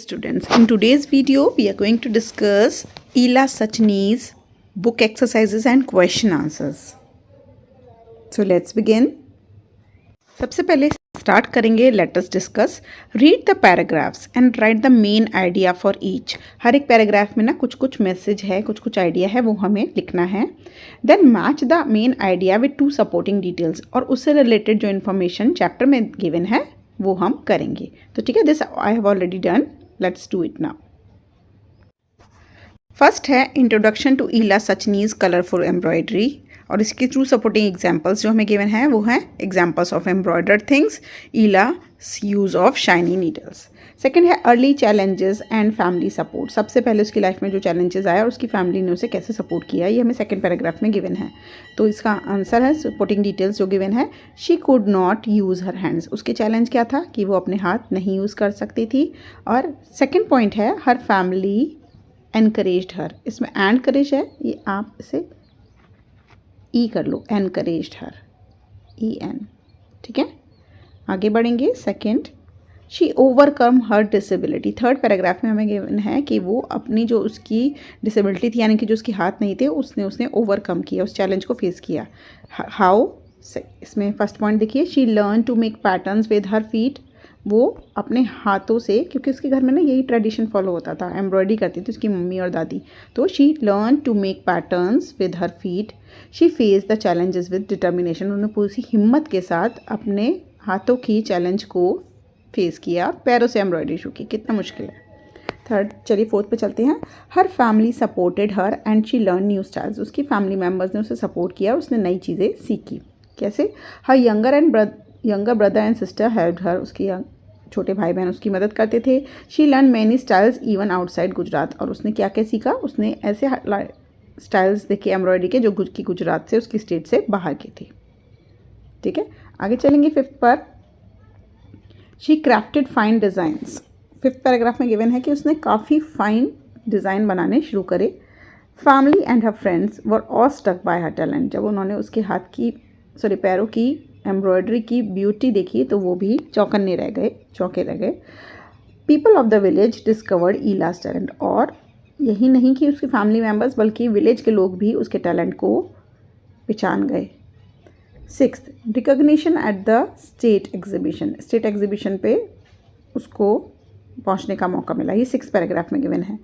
students, in today's video we are going to discuss Ela Sachni's book exercises and question answers. So let's begin. सबसे पहले start करेंगे. Let us discuss. Read the paragraphs and write the main idea for each. हर एक paragraph में ना कुछ कुछ message है, कुछ कुछ आइडिया है, वो हमें लिखना है. Then match the main idea with 2 supporting details. और उससे रिलेटेड जो इन्फॉर्मेशन चैप्टर में गिवन है वो हम करेंगे. तो ठीक है, this I have already done. Let's do it now. First है introduction to Ila Sachani's colourful embroidery. और इसकी 2 सपोर्टिंग एग्जाम्पल्स जो हमें गिवन है वो हैं examples of embroidered things, Ila use of shiny needles. Second है early challenges and family support. सबसे पहले उसकी लाइफ में जो चैलेंजेस आया और उसकी फैमिली ने उसे कैसे सपोर्ट किया, ये हमें सेकेंड पैराग्राफ में गिवन है. तो इसका आंसर है सपोर्टिंग डिटेल्स जो गिवन है. She could not use her hands. उसके चैलेंज क्या था कि वो अपने हाथ नहीं यूज़ कर सकती थी. और सेकेंड पॉइंट है हर फैमिली एनकरेज्ड हर. इसमें एनकरेज है, ये आप इसे ई कर लो, एनकरेज्ड हर, EN. ठीक है, आगे बढ़ेंगे. Second, she overcome her disability. Third paragraph में हमें गिवन है कि वो अपनी जो उसकी डिसेबिलिटी थी, यानी कि जो उसके हाथ नहीं थे, उसने ओवरकम किया, उस चैलेंज को फेस किया. हाउ, इसमें फर्स्ट पॉइंट देखिए, she learn to make patterns with her feet. वो अपने हाथों से, क्योंकि उसके घर में ना यही ट्रेडिशन फॉलो होता था, एम्ब्रॉयडरी करती थी उसकी मम्मी और दादी. तो she learn to make patterns with her feet. She face the challenges with determination. उन्होंने पूरी हिम्मत के साथ अपने हाथों की चैलेंज को फेस किया. पैरों से एम्ब्रॉयडरी शुरू की, कितना मुश्किल है. थर्ड, चलिए फोर्थ पे चलते हैं. Her family supported her and she learn new styles. उसकी फैमिली मेम्बर्स ने उसे सपोर्ट किया और उसने नई चीज़ें सीखी. कैसे? Her younger brother and sister help her. उसकी छोटे भाई बहन उसकी मदद करते थे. She learn many styles even outside Gujarat. और उसने क्या क्या सीखा, उसने ऐसे स्टाइल्स देखे एम्ब्रॉयडरी के जो की गुजरात से, उसकी स्टेट से बाहर की थी. ठीक है, आगे चलेंगे फिफ्थ पर. She crafted fine designs. Fifth paragraph में गिवन है कि उसने काफ़ी फाइन डिज़ाइन बनाने शुरू करे. Family and her friends were all stuck by her talent. जब उन्होंने उसके पैरों की एम्ब्रॉयडरी की ब्यूटी देखी तो वो भी चौंके रह गए. People of the village discovered Ila's talent. और यही नहीं कि उसकी फैमिली मेम्बर्स बल्कि विलेज के लोग भी उसके टैलेंट को पहचान गए. Sixth, recognition at the state exhibition. State exhibition पे उसको पहुंचने का मौका मिला. ये 6th पैराग्राफ में गिवन है.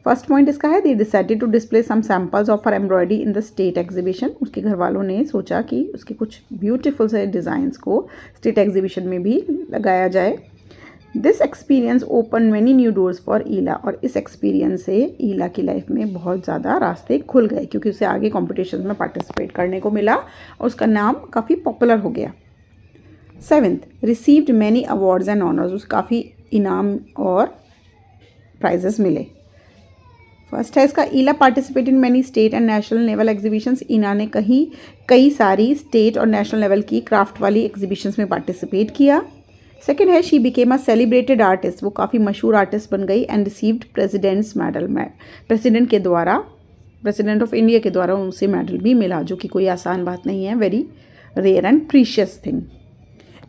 फर्स्ट पॉइंट इसका है, they decided to display some samples of her embroidery in the state exhibition. उसके घर वालों ने सोचा कि उसके कुछ ब्यूटीफुल से डिज़ाइंस को स्टेट एग्जीबिशन में भी लगाया जाए. This experience open many new doors for Ila. और इस एक्सपीरियंस से ईला की लाइफ में बहुत ज़्यादा रास्ते खुल गए, क्योंकि उसे आगे कॉम्पिटिशन में पार्टिसिपेट करने को मिला और उसका नाम काफ़ी पॉपुलर हो गया. 7th, received many awards and honours. उसे काफ़ी इनाम और प्राइजेस मिले. फर्स्ट है इसका, Ila participate in many state and national level exhibitions. Ila ने कई सारी स्टेट और नेशनल लेवल की क्राफ्ट वाली एग्जीबिशंस में पार्टिसिपेट किया. सेकेंड है, she became a celebrated artist. वो काफ़ी मशहूर आर्टिस्ट बन गई. And received president's medal. President of India के द्वारा उसे मेडल भी मिला, जो कि कोई आसान बात नहीं है. Very rare and precious thing.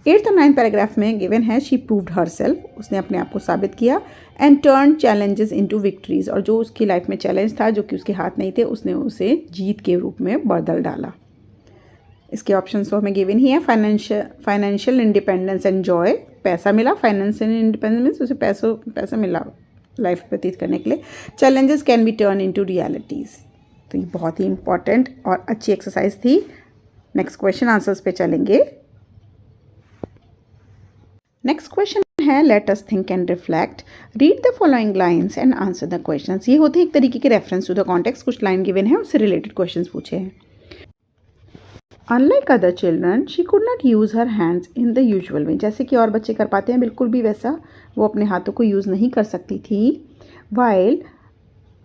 8th और 9th पैराग्राफ में गिवन है, शी प्रूव्ड हर सेल्फ. उसने अपने आप को साबित किया. And turn challenges into victories. और जो उसकी लाइफ में चैलेंज था, जो कि उसके हाथ नहीं थे, उसने उसे जीत के रूप में बदल डाला. इसके ऑप्शन तो हमें गिवन ही है. Financial independence and Joy. पैसा मिला. फाइनेंशियल इंडिपेंडेंस, उसे पैसा मिला लाइफ व्यतीत करने के लिए. Challenges can be turn into realities. तो ये बहुत ही इंपॉर्टेंट और अच्छी एक्सरसाइज थी. नेक्स्ट क्वेश्चन आंसर्स पे चलेंगे. नेक्स्ट क्वेश्चन है, let us think and reflect. Read the following lines and answer the questions. ये होते हैं एक तरीके के रेफरेंस टू द कॉन्टेक्स्ट. कुछ लाइन गिवन है, उससे रिलेटेड क्वेश्चंस पूछे हैं. Unlike other children she could not use her hands in the usual way. जैसे कि और बच्चे कर पाते हैं, बिल्कुल भी वैसा वो अपने हाथों को यूज़ नहीं कर सकती थी. While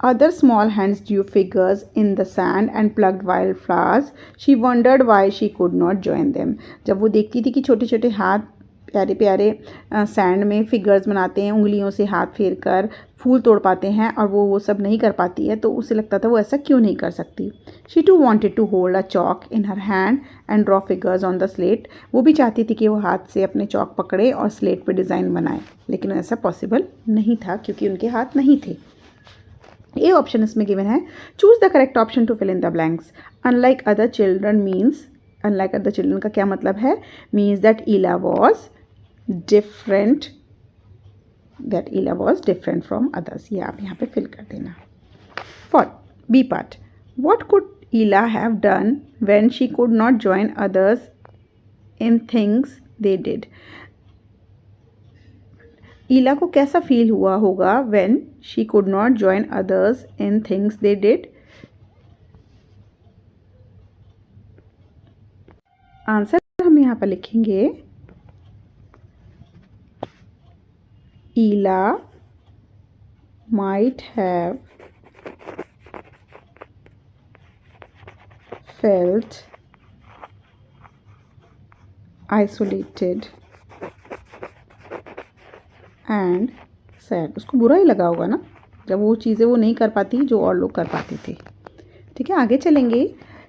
other small hands drew figures in the sand and plucked wild flowers, she wondered why she could not join them. जब वो देखती थी कि छोटे छोटे हाथ प्यारे प्यारे सैंड में फिगर्स बनाते हैं, उंगलियों से हाथ फेर कर फूल तोड़ पाते हैं, और वो सब नहीं कर पाती है, तो उसे लगता था वो ऐसा क्यों नहीं कर सकती। She too wanted to hold a chalk in her hand and draw figures on the slate. वो भी चाहती थी कि वो हाथ से अपने चॉक पकड़े और स्लेट पे डिज़ाइन बनाए, लेकिन ऐसा पॉसिबल नहीं था क्योंकि उनके हाथ नहीं थे। ए ऑप्शन इसमें गिवन है, choose the correct option to fill in the blanks. Unlike other children means, unlike other children का क्या मतलब है, means that Ila was different, that Ila was different from others. ये आप यहाँ पे फिल कर देना। For B part, what could Ila have done when she could not join others in things they did. Ila को कैसा फील हुआ होगा when she could not join others in things they did. Answer हम यहाँ पर लिखेंगे, ईला might have felt isolated and sad। उसको बुरा ही लगा होगा ना, जब वो चीज़ें वो नहीं कर पाती जो और लोग कर पाते थे। ठीक है, आगे चलेंगे।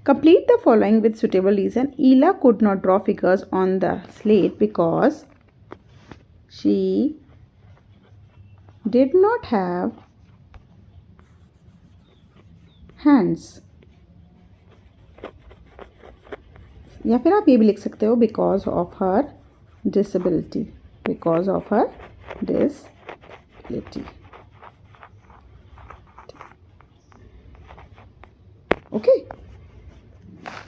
Complete the following with suitable reason. Ila could not draw figures on the slate because she did not have hands। या फिर आप ये भी लिख सकते हो because of her disability, because of her disability. Okay,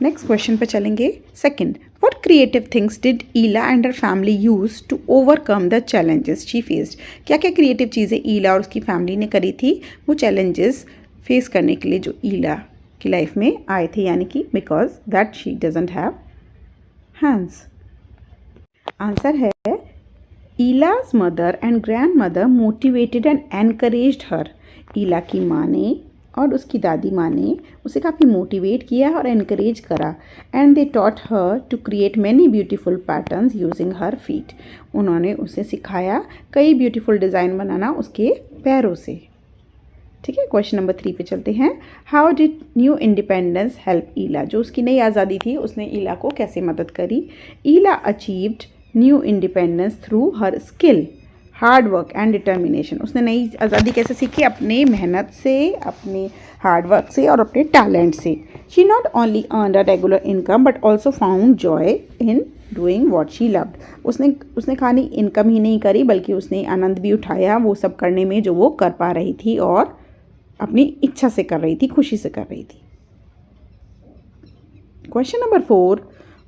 next question पे चलेंगे। Second, what creative things did Ila and her family use to overcome the challenges she faced। क्या क्या क्रिएटिव चीज़ें ईला और उसकी फैमिली ने करी थी वो चैलेंजेस फेस करने के लिए जो ईला की लाइफ में आए थे, यानी कि because that she doesn't have hands. Answer है, Ila's mother and grandmother motivated and encouraged her. Ila की माँ ने और उसकी दादी माँ ने उसे काफ़ी मोटिवेट किया और एनकरेज करा। And they taught her to create many beautiful patterns using her feet. उन्होंने उसे सिखाया कई ब्यूटीफुल डिज़ाइन बनाना उसके पैरों से। ठीक है, क्वेश्चन नंबर 3 पे चलते हैं। How did new independence help Ila. जो उसकी नई आज़ादी थी उसने ईला को कैसे मदद करी। Ila achieved new independence through her skill, hard work and determination. उसने नई आज़ादी कैसे सीखी, अपने मेहनत से, अपने हार्ड वर्क से और अपने टैलेंट से। She not only earn a regular income but also found joy in doing what she loved. उसने खाली इनकम ही नहीं करी बल्कि उसने आनंद भी उठाया वो सब करने में जो वो कर पा रही थी और अपनी इच्छा से कर रही थी, खुशी से कर रही थी। Question number 4,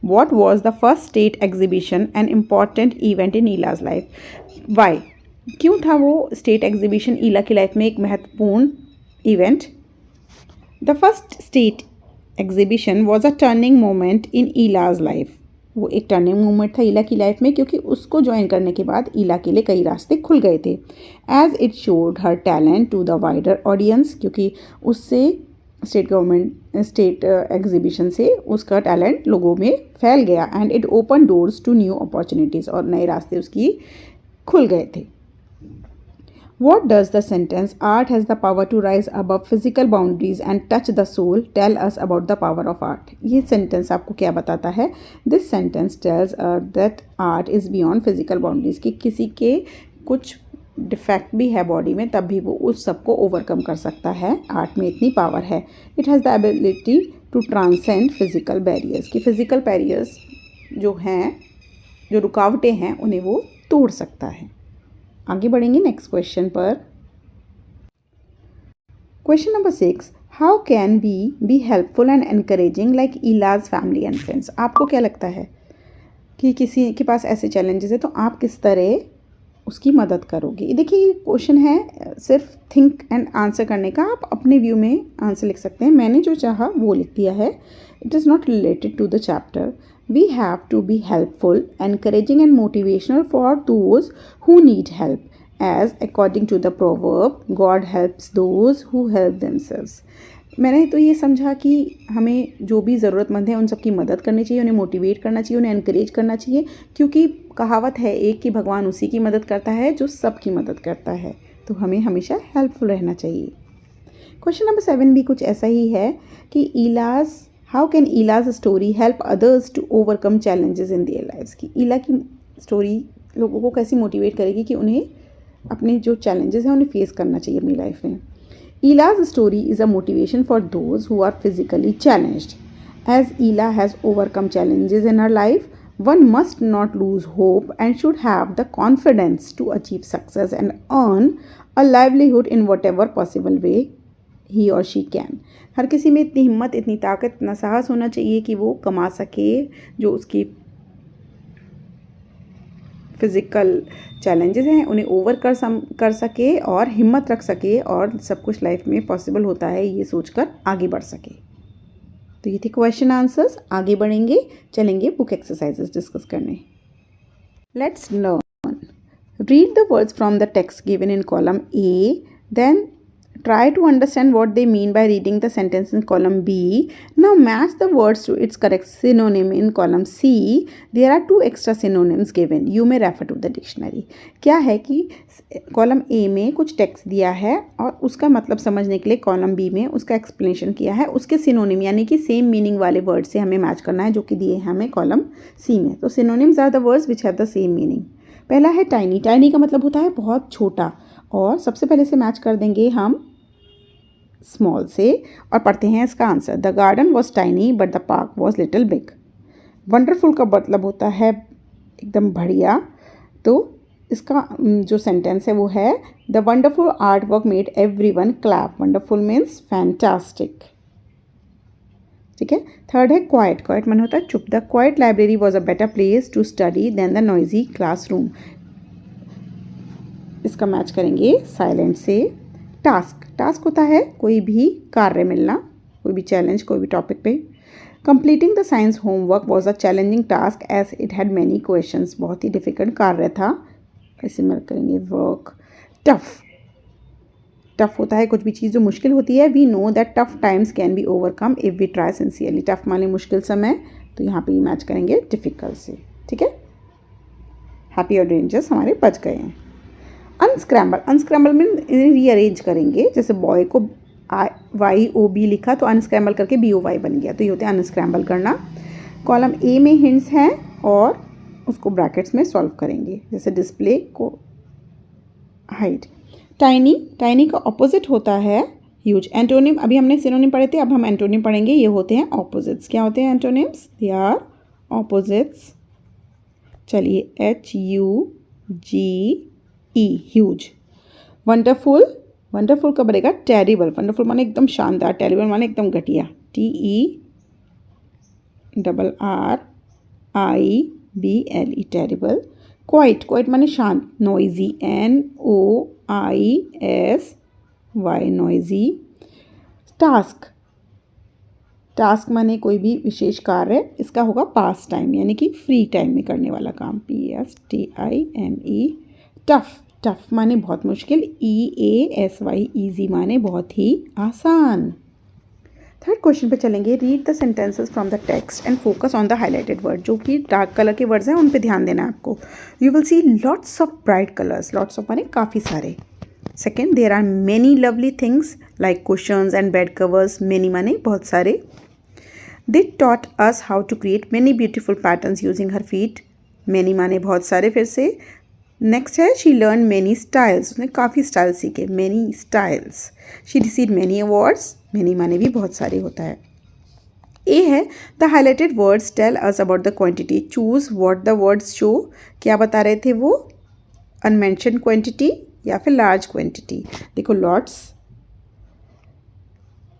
what was the first state exhibition an important event in ईला's life। Why? क्यों था वो स्टेट एग्जीबिशन ईला की लाइफ में एक महत्वपूर्ण event. The first state exhibition was a turning moment in Ila's life. वो एक टर्निंग मोमेंट था ईला की लाइफ में क्योंकि उसको ज्वाइन करने के बाद ईला के लिए कई रास्ते खुल गए थे। As it showed her talent to the wider audience, क्योंकि उससे स्टेट एग्जीबिशन से उसका टैलेंट लोगों में फैल गया। And it open doors to new opportunities, और नए रास्ते उसकी खुल गए थे। What does the sentence art has the power to rise above physical boundaries and touch the soul tell us about the power of art। ये sentence आपको क्या बताता है। This sentence tells us that art is beyond physical boundaries, कि किसी के कुछ defect भी है बॉडी में तब भी वो उस सबको ओवरकम कर सकता है। आर्ट में इतनी पावर है। It has the ability to transcend physical barriers, कि फिजिकल बैरियर्स जो हैं, जो रुकावटें हैं, उन्हें वो तोड़ सकता है। आगे बढ़ेंगे नेक्स्ट क्वेश्चन पर। Question number 6, how can we be helpful and encouraging like Ila's family and friends. आपको क्या लगता है कि किसी के पास ऐसे चैलेंजेस है तो आप किस तरह उसकी मदद करोगे। देखिए ये क्वेश्चन है सिर्फ थिंक एंड आंसर करने का, आप अपने व्यू में आंसर लिख सकते हैं। मैंने जो चाहा वो लिख दिया है। It is not related to the chapter. We have to be helpful, encouraging and motivational for those who need help. As according to the proverb, God helps those who help themselves. मैंने तो ये समझा कि हमें जो भी ज़रूरतमंद है उन सब की मदद करनी चाहिए, उन्हें मोटिवेट करना चाहिए, उन्हें एनकरेज करना चाहिए, क्योंकि कहावत है एक कि भगवान उसी की मदद करता है जो सबकी मदद करता है। तो हमें हमेशा हेल्पफुल रहना चाहिए। क्वेश्चन नंबर 7 भी कुछ ऐसा ही है कि how can Ila's story help others to overcome challenges in their lives. की ईला की स्टोरी लोगों को कैसे मोटिवेट करेगी कि उन्हें अपने जो चैलेंजेस हैं उन्हें फेस करना चाहिए अपनी लाइफ में। Ela's story is a motivation for those who are physically challenged. As Ela has overcome challenges in her life, one must not lose hope and should have the confidence to achieve success and earn a livelihood in whatever possible way he or she can. हर किसी में इतनी हिम्मत, इतनी ताकत, इतना साहस होना चाहिए कि वो कमा सके जो उसकी फिज़िकल चैलेंजेस हैं उन्हें ओवर कर सके और हिम्मत रख सके और सब कुछ लाइफ में पॉसिबल होता है ये सोचकर आगे बढ़ सके। तो ये थे क्वेश्चन आंसर्स। आगे बढ़ेंगे, चलेंगे बुक एक्सरसाइजेस डिस्कस करने। Let's learn. Read the words from the text given in column A, then try to understand what they mean by reading the sentence in column B. Now match the words to its correct synonym in column C. There are 2 extra synonyms given. You may refer to the dictionary. क्या है कि column A में कुछ text दिया है और उसका मतलब समझने के लिए कॉलम B में उसका एक्सप्लेनेशन किया है। उसके सिनोनिम यानी कि सेम मीनिंग वाले वर्ड से हमें मैच करना है जो कि दिए हैं हमें कॉलम C में। तो synonyms are the words which have the same meaning. पहला है टाइनी। टाइनी का मतलब होता है बहुत छोटा, और सबसे पहले से मैच कर देंगे हम स्मॉल से और पढ़ते हैं इसका answer. The garden was tiny but the park was little big. Wonderful का मतलब होता है एकदम बढ़िया, तो इसका जो सेंटेंस है वो है the wonderful art work made every one clap. Wonderful means fantastic. ठीक है। थर्ड है क्वाइट। क्वाइट मन होता है चुप। The quiet library was a better place to study than the noisy classroom. इसका मैच करेंगे साइलेंट से। टास्क। टास्क होता है कोई भी कार्य मिलना, कोई भी चैलेंज, कोई भी टॉपिक पे। Completing the science homework was a challenging task as it had many questions. बहुत ही डिफिकल्ट कार्य था। ऐसे में करेंगे वर्क। टफ। टफ होता है कुछ भी चीज़ जो मुश्किल होती है। We know that tough times can be overcome if we try sincerely. Tough माने मुश्किल समय, तो यहाँ पे मैच करेंगे डिफ़िकल्ट से। ठीक है। हैप्पी और डेंजरस हमारे बच गए हैं। अनस्क्रैम्बल। अनस्क्रैम्बल में रीअरेंज करेंगे, जैसे बॉय को YOB लिखा तो अनस्क्रैम्बल करके BOY बन गया, तो ये होते हैं अनस्क्रैम्बल करना। कॉलम ए में हिंट्स हैं और उसको ब्रैकेट्स में सॉल्व करेंगे, जैसे डिस्प्ले को हाइड। टाइनी। टाइनी का ऑपोजिट होता है ह्यूज। एंटोनिम अभी हमने सिनोनिम पढ़े थे, अब हम एंटोनिम पढ़ेंगे। ये होते हैं ऑपोजिट्स। क्या होते हैं एंटोनिम्स? They are opposites. चलिए HUGE ह्यूज। वंडरफुल। वंडरफुल का बनेगा टेरिबल। वंडरफुल माने एकदम शानदार, टेरिबल माने एकदम घटिया। TERRIBLE terrible. क्वाइट। क्वाइट माने शांत। Noisy. NOISY noisy. Task. Task माने कोई भी विशेष कार्य, इसका होगा पास टाइम यानी कि फ्री टाइम में करने वाला काम। PASTIME। टफ। टफ माने बहुत मुश्किल। EASY ईजी माने बहुत ही आसान। थर्ड क्वेश्चन पे चलेंगे। Read the sentences from the text and focus on the highlighted word. जो कि डार्क कलर के वर्ड्स हैं उन पे ध्यान देना है आपको। You will see lots of bright colours. Lots of माने काफ़ी सारे। Second, there are many lovely things like cushions and bed covers. Many माने बहुत सारे। They taught us how to create many beautiful patterns using her feet. Many माने बहुत सारे फिर से। नेक्स्ट है शी लर्न मैनी स्टाइल्स। उसने काफ़ी स्टाइल सीखे। Many styles. She receive many awards. Many माने भी बहुत सारे होता है। ए है the highlighted words tell us about the quantity. Choose what the words show. क्या बता रहे थे वो? अनमेंशन क्वांटिटी या फिर लार्ज क्वांटिटी। देखो लॉट्स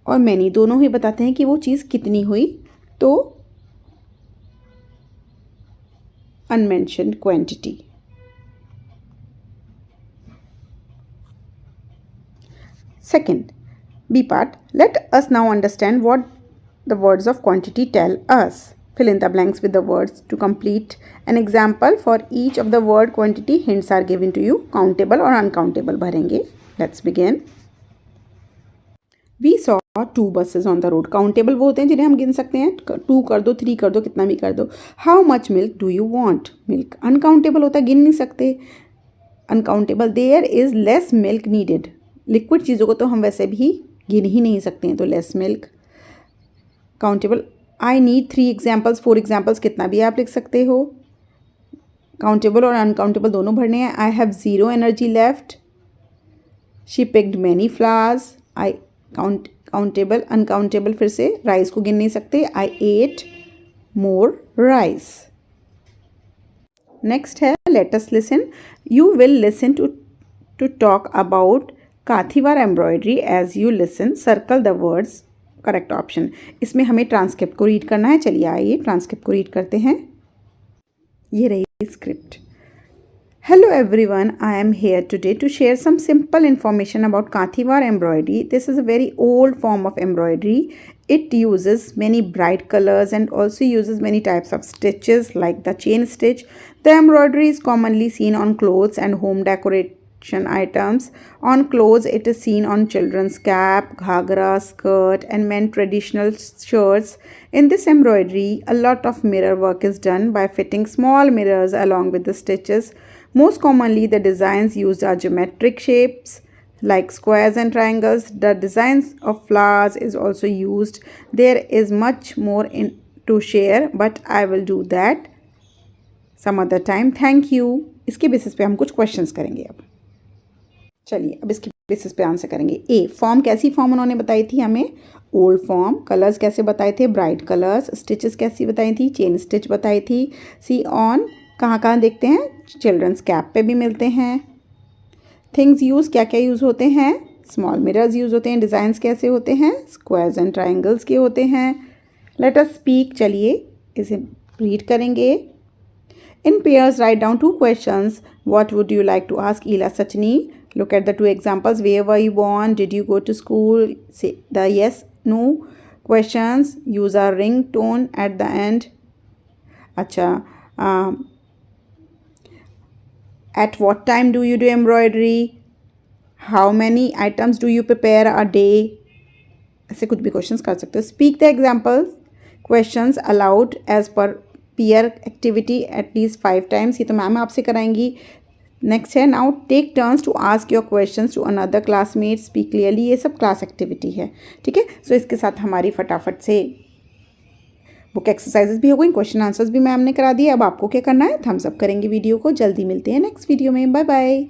और मैनी दोनों ही बताते हैं कि वो चीज़ कितनी हुई, तो अनमेंशन quantity. Second, B part. Let us now understand what the words of quantity tell us. Fill in the blanks with the words to complete an example. For each of the word quantity, hints are given to you. Countable और uncountable भरेंगे. Let's begin. We saw 2 buses on the road. Countable वो होते हैं जिन्हें हम गिन सकते हैं, 2 कर दो, 3 कर दो, कितना भी कर दो. How much milk do you want? Milk uncountable होता है, गिन नहीं सकते. Uncountable, there is less milk needed. Liquid चीज़ों को तो हम वैसे भी गिन ही नहीं सकते हैं, तो less milk. Countable, I need 3 examples, 4 examples, कितना भी आप लिख सकते हो. काउंटेबल और अनकाउंटेबल दोनों भरने हैं. I have 0 energy left. She picked many flowers. I countable. Uncountable, फिर से राइस को गिन नहीं सकते. I ate more rice. Next है let us listen. You will listen to talk about Kathiawar embroidery. As you listen circle the words correct option. इसमें हमें transcript को रीड करना है. चलिए आइए ट्रांसक्रिप्ट को रीड करते हैं. ये रही script. Hello everyone, I am here today to share some simple information about Kathiwar embroidery. This is a very old form of embroidery. It uses many bright colors and also uses many types of stitches like the chain stitch. The embroidery is commonly seen on clothes and home decoration items. On clothes, it is seen on children's cap, ghagra, skirt and men traditional shirts. In this embroidery, a lot of mirror work is done by fitting small mirrors along with the stitches. Most commonly, the designs used are geometric shapes like squares and triangles. The designs of flowers is also used. There is much more to share, but I will do that some other time. Thank you. इसके basis पे हम कुछ questions करेंगे अब. चलिए अब इसके basis पे आंसर करेंगे. ए, फॉर्म कैसी फॉर्म उन्होंने बताई थी हमें? Old form. कलर्स कैसे बताए थे? Bright colours. स्टिचेस कैसी बताई थी? चेन स्टिच बताई थी. सी ऑन कहाँ कहाँ देखते हैं? चिल्ड्रंस कैप पे भी मिलते हैं. थिंग्स यूज़, क्या क्या यूज़ होते हैं? स्मॉल मिरर्स यूज़ होते हैं. डिज़ाइंस कैसे होते हैं? स्क्वायर्स एंड ट्राइंगल्स के होते हैं. Let us speak. चलिए इसे रीड करेंगे. In pairs write down 2 questions. What would you like to ask Ila Sachani? Look at the 2 examples. Where were you born? Did you go to school? Say the yes no questions. Use a rising tone at the end. अच्छा, at what time do you do embroidery? How many items do you prepare a day? ऐसे कुछ भी questions कर सकते हो. Speak the examples. Questions allowed as per peer activity at least 5 times. ये तो ma'am आपसे कराएंगी. नेक्स्ट है now take turns to ask your questions to another classmate. Speak clearly. ये सब क्लास एक्टिविटी है. ठीक है. सो इसके साथ हमारी फटाफट से बुक एक्सरसाइजेस भी हो गई, क्वेश्चन आंसर्स भी मैम ने करा दिए. अब आपको क्या करना है? थम्स अप करेंगे वीडियो को. जल्दी मिलते हैं नेक्स्ट वीडियो में. Bye bye.